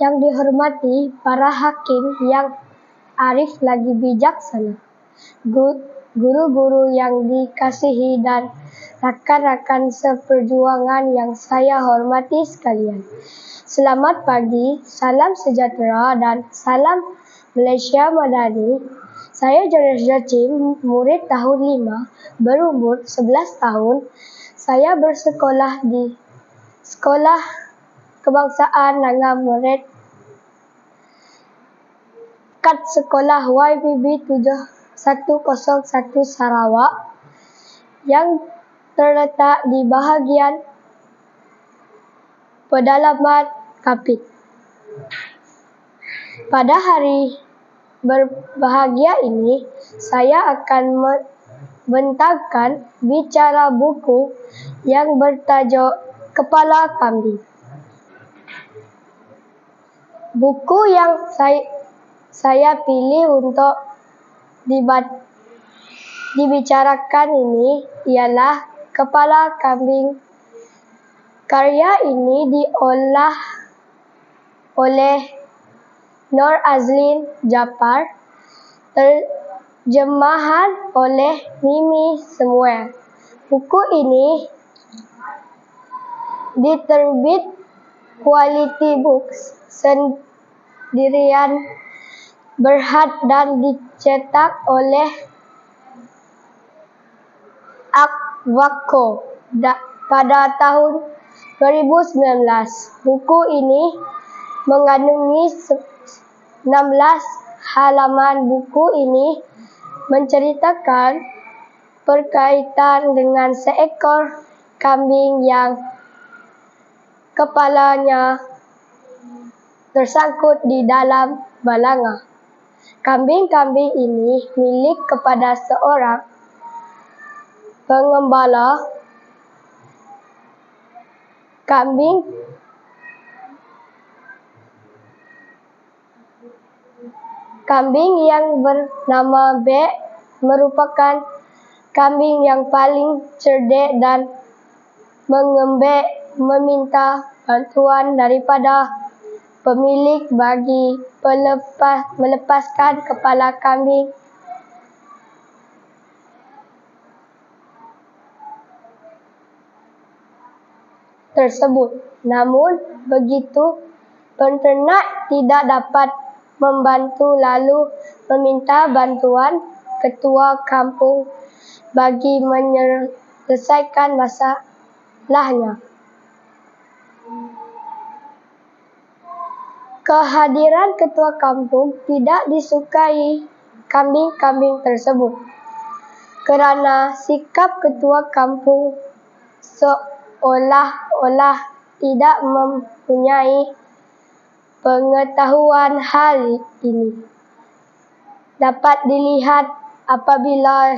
Yang dihormati para hakim yang arif lagi bijaksana, guru-guru yang dikasihi dan rakan-rakan seperjuangan yang saya hormati sekalian. Selamat pagi, salam sejahtera dan salam Malaysia Madani. Saya Jonas Jacim, murid tahun 5, berumur 11 tahun. Saya bersekolah di Sekolah Kebangsaan Nangah Meret, Kad Sekolah YPB 7101 Sarawak yang terletak di bahagian pedalaman Kapit. Pada hari berbahagia ini, saya akan membentangkan bicara buku yang bertajuk Kepala Kambing. Buku yang saya pilih untuk dibicarakan ini ialah Kepala Kambing. Karya ini diolah oleh Nur Azlin Japar, terjemahan oleh Mimi Samuel. Buku ini diterbit Quality Books Sdn Berhad dan dicetak oleh Aqua pada tahun 2019. Buku ini mengandungi 16 halaman. Buku ini menceritakan berkaitan dengan seekor kambing yang kepalanya tersangkut di dalam balanga. Kambing-kambing ini milik kepada seorang pengembala kambing yang bernama Bek, merupakan kambing yang paling cerdik dan mengembek, meminta bantuan daripada pemilik bagi melepaskan kepala kambing tersebut. Namun begitu, penternak tidak dapat membantu, lalu meminta bantuan ketua kampung bagi menyelesaikan masalahnya. Kehadiran ketua kampung tidak disukai kambing-kambing tersebut kerana sikap ketua kampung seolah-olah tidak mempunyai pengetahuan hal ini. Dapat dilihat apabila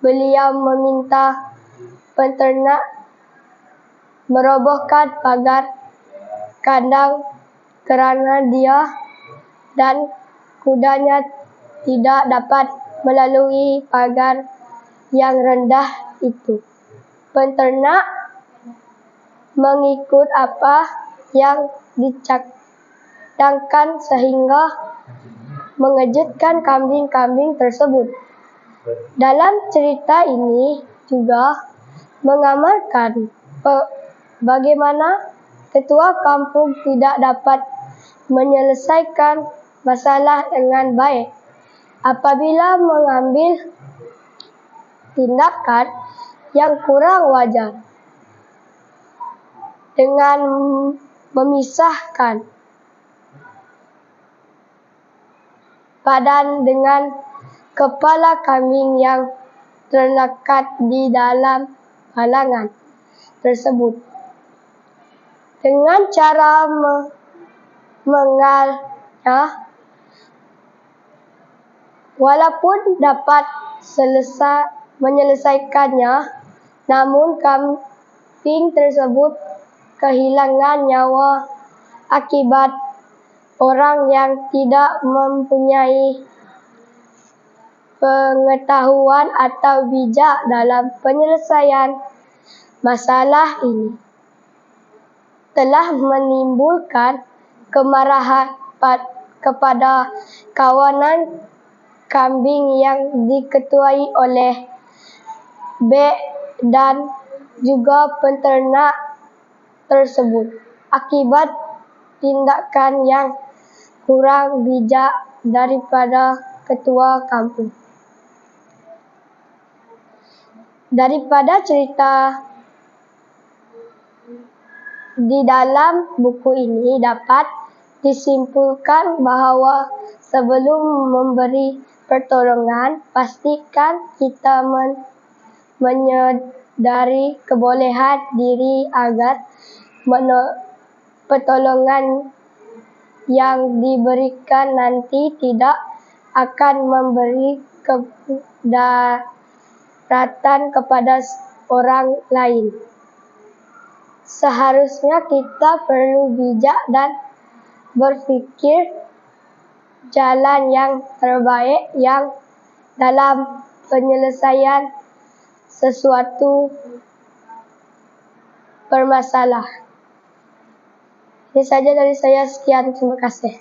beliau meminta penternak merobohkan pagar kandang kerana dia dan kudanya tidak dapat melalui pagar yang rendah itu. Penternak mengikut apa yang dicadangkan sehingga mengejutkan kambing-kambing tersebut. Dalam cerita ini juga menggambarkan bagaimana ketua kampung tidak dapat menyelesaikan masalah dengan baik apabila mengambil tindakan yang kurang wajar dengan memisahkan badan dengan kepala kambing yang terlekat di dalam balangan tersebut. Dengan cara mengalnya, walaupun dapat menyelesaikannya, namun kambing tersebut kehilangan nyawa akibat orang yang tidak mempunyai pengetahuan atau bijak dalam penyelesaian masalah ini, telah menimbulkan kemarahan kepada kawanan kambing yang diketuai oleh B dan juga penternak tersebut akibat tindakan yang kurang bijak daripada ketua kampung. Daripada cerita di dalam buku ini dapat disimpulkan bahawa sebelum memberi pertolongan, pastikan kita menyedari kebolehan diri agar pertolongan yang diberikan nanti tidak akan memberi kemudaratan kepada orang lain. Seharusnya kita perlu bijak dan berfikir jalan yang terbaik yang dalam penyelesaian sesuatu permasalahan. Ini saja dari saya, sekian, terima kasih.